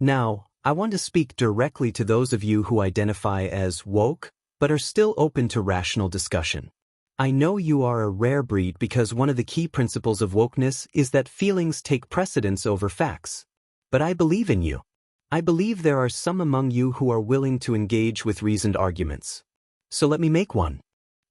Now, I want to speak directly to those of you who identify as woke, but are still open to rational discussion. I know you are a rare breed because one of the key principles of wokeness is that feelings take precedence over facts. But I believe in you. I believe there are some among you who are willing to engage with reasoned arguments. So let me make one.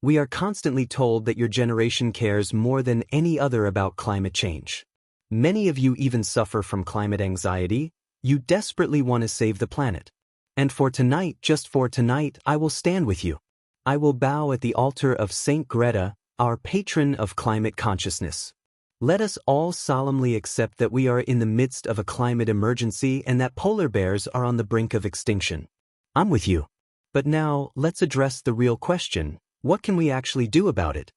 We are constantly told that your generation cares more than any other about climate change. Many of you even suffer from climate anxiety. You desperately want to save the planet. And for tonight, just for tonight, I will stand with you. I will bow at the altar of Saint Greta, our patron of climate consciousness. Let us all solemnly accept that we are in the midst of a climate emergency and that polar bears are on the brink of extinction. I'm with you. But now, let's address the real question. What can we actually do about it?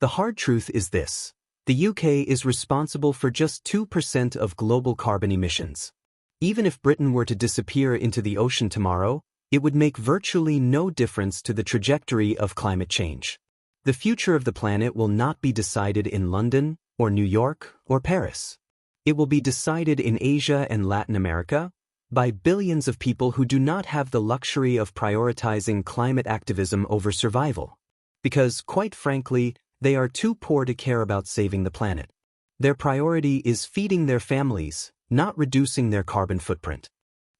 The hard truth is this. The UK is responsible for just 2% of global carbon emissions. Even if Britain were to disappear into the ocean tomorrow, it would make virtually no difference to the trajectory of climate change. The future of the planet will not be decided in London, or New York, or Paris. It will be decided in Asia and Latin America, by billions of people who do not have the luxury of prioritizing climate activism over survival. Because, quite frankly, they are too poor to care about saving the planet. Their priority is feeding their families, not reducing their carbon footprint.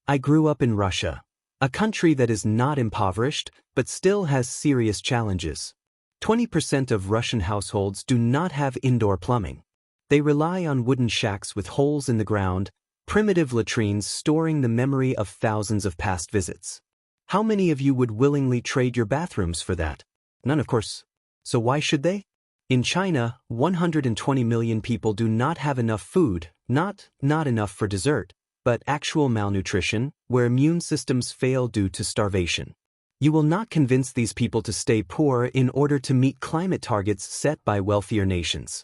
I grew up in Russia, a country that is not impoverished but still has serious challenges. 20% of Russian households do not have indoor plumbing. They rely on wooden shacks with holes in the ground, primitive latrines storing the memory of thousands of past visits. How many of you would willingly trade your bathrooms for that? None, of course. So why should they? In China, 120 million people do not have enough food, not enough for dessert, but actual malnutrition, where immune systems fail due to starvation. You will not convince these people to stay poor in order to meet climate targets set by wealthier nations.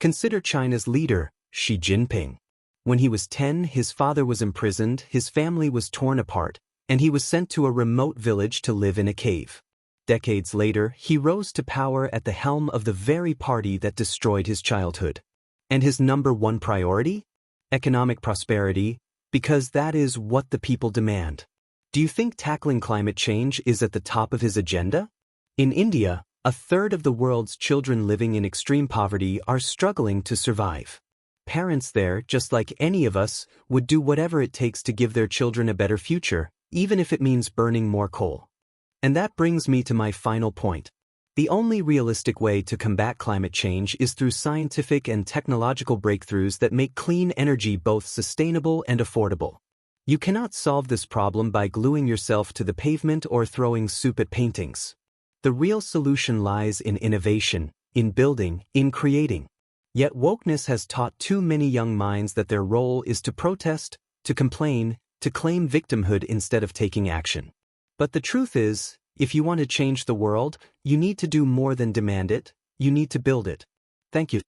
Consider China's leader, Xi Jinping. When he was 10, his father was imprisoned, his family was torn apart, and he was sent to a remote village to live in a cave. Decades later, he rose to power at the helm of the very party that destroyed his childhood. And his number one priority? Economic prosperity, because that is what the people demand. Do you think tackling climate change is at the top of his agenda? In India, a third of the world's children living in extreme poverty are struggling to survive. Parents there, just like any of us, would do whatever it takes to give their children a better future, even if it means burning more coal. And that brings me to my final point. The only realistic way to combat climate change is through scientific and technological breakthroughs that make clean energy both sustainable and affordable. You cannot solve this problem by gluing yourself to the pavement or throwing soup at paintings. The real solution lies in innovation, in building, in creating. Yet wokeness has taught too many young minds that their role is to protest, to complain, to claim victimhood instead of taking action. But the truth is, if you want to change the world, you need to do more than demand it, you need to build it. Thank you.